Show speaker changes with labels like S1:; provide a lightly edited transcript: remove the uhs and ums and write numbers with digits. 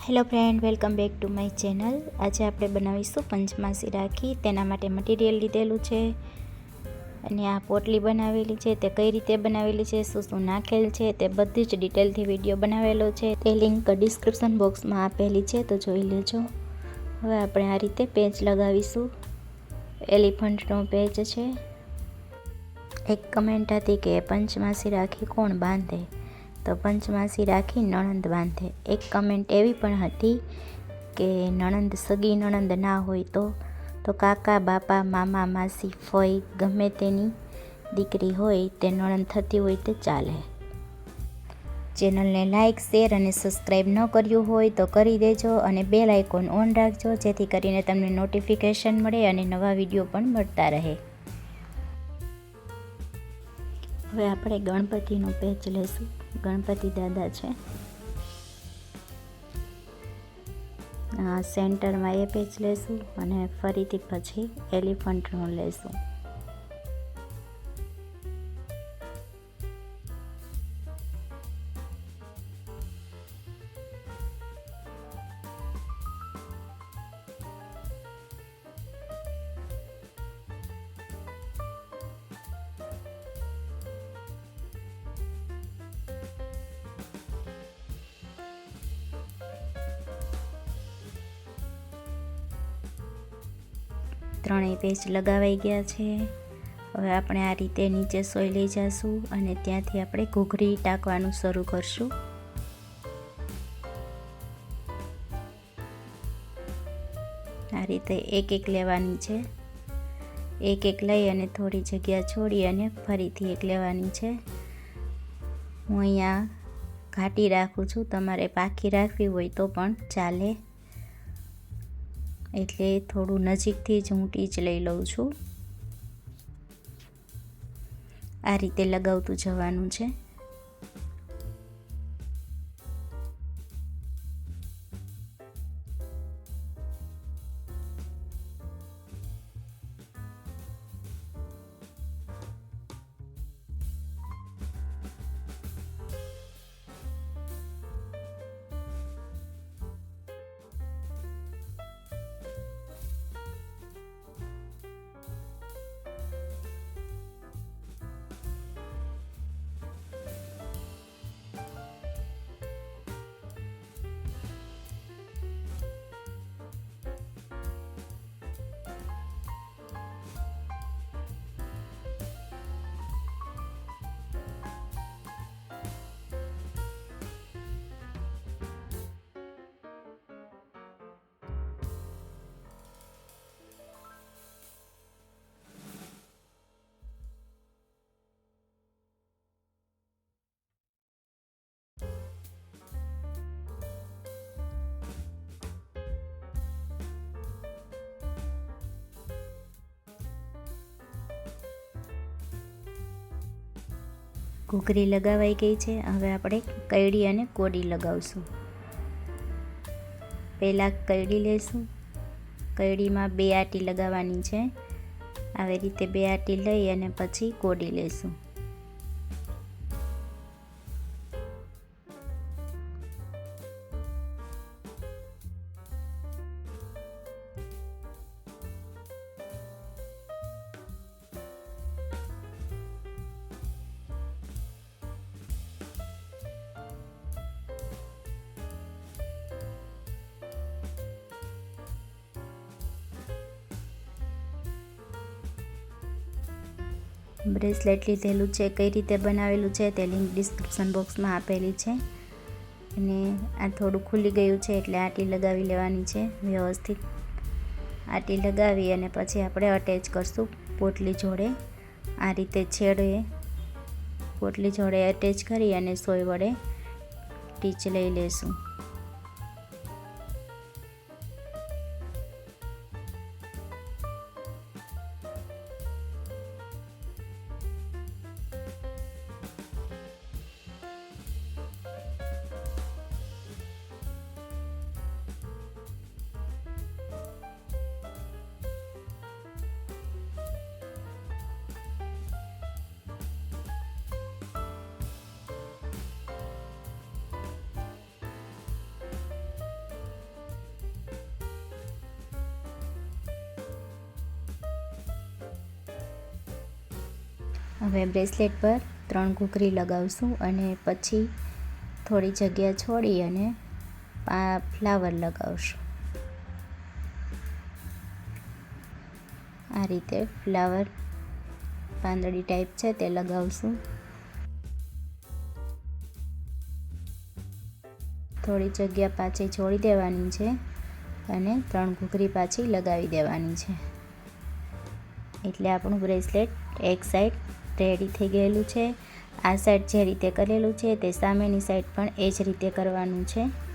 S1: Hello friend, welcome back to my channel. આજે આપણે બનાવીશું પંચમાસી રાખી. તેના માટે મટીરિયલ લીધેલું છે અને આ પોટલી બનાવેલી છે. તે કઈ રીતે બનાવેલી છે, શું શું નાખેલ છે, તે બધી જ ડિટેલથી વિડીયો બનાવેલો છે. તે લિંક ડિસ્ક્રિપ્શન બોક્સમાં આપેલી છે, તો જોઈ લેજો. હવે આપણે આ રીતે પેચ લગાવીશું. એલિફન્ટનો પેચ છે. એક કમેન્ટ હતી કે પંચમાસી રાખી કોણ બાંધે, તો પંચમાસી રાખી નણંદ બાંધે. એક કમેન્ટ એવી પણ હતી કે નણંદ સગી નણંદ ના હોય તો કાકા, બાપા, મામા, માસી, ફઈ ગમે તેની દીકરી હોય તે નણંદ થતી હોય તે ચાલે. ચેનલને લાઇક, શેર અને સબસ્ક્રાઈબ ન કર્યું હોય તો કરી દેજો અને બેલ આઇકોન ઓન રાખજો, જેથી કરીને તમને નોટિફિકેશન મળે અને નવા વિડીયો પણ મળતા રહે. હવે આપણે ગણપતિનું પેચ લેશું. ગણપતિ દાદા છે. સેન્ટરમાં એ પેચ લેશું અને ફરીથી પછી એલિફન્ટનું લેશું. ત્રણેય પેચ લગાવાઈ ગયા છે. હવે આપણે આ રીતે નીચે સોય લઈ જઈશું અને ત્યાંથી આપણે ઘૂઘરી ટાંકવાનું શરૂ કરશું. આ રીતે એક એક લેવાની છે. એક એક લઈ અને થોડી જગ્યા છોડી અને ફરીથી એક લેવાની છે. હું અહીંયા ઘાટી રાખું છું, તમારે પાકી રાખવી હોય તો પણ ચાલે, એટલે થોડું નજીકથી જ હું ટીચ લઈ લઉં છું. આ રીતે લગાવતું જવાનું છે. ઘૂઘરી લગાવાઈ ગઈ છે. હવે આપણે કયડી અને કોડી લગાવશું. પહેલાં કયડી લઈશું. કયડીમાં 2 આંટી લગાવવાની છે. આવી રીતે 2 આંટી લઈ અને પછી કોડી લઈશું. બ્રેસલેટ લીધેલું છે. કઈ રીતે બનાવેલું છે તે લિંક ડિસ્ક્રિપ્શન બોક્સમાં આપેલી છે. અને આ થોડું ખુલી ગયું છે એટલે આંટી લગાવી લેવાની છે. વ્યવસ્થિત આંટી લગાવી અને પછી આપણે અટેચ કરશું પોટલી જોડે. આ રીતે છેડે પોટલી જોડે અટેચ કરી અને સોય વડે ટીચ લઈ લેશું. હવે બ્રેસલેટ પર 3 ઘૂઘરી લગાવશું અને પછી થોડી જગ્યા છોડી અને ફ્લાવર લગાવશું. આ રીતે ફ્લાવર પાંદડી ટાઈપ છે તે લગાવશું. થોડી જગ્યા પાછી છોડી દેવાની છે અને 3 ઘૂઘરી પાછી લગાવી દેવાની છે. એટલે આપણું બ્રેસલેટ એક સાઈડ રેડી થઈ ગયેલું છે. આ સાઈડ જે રીતે કરેલું છે તે સામેની સાઈડ પણ એ જ રીતે કરવાનું છે.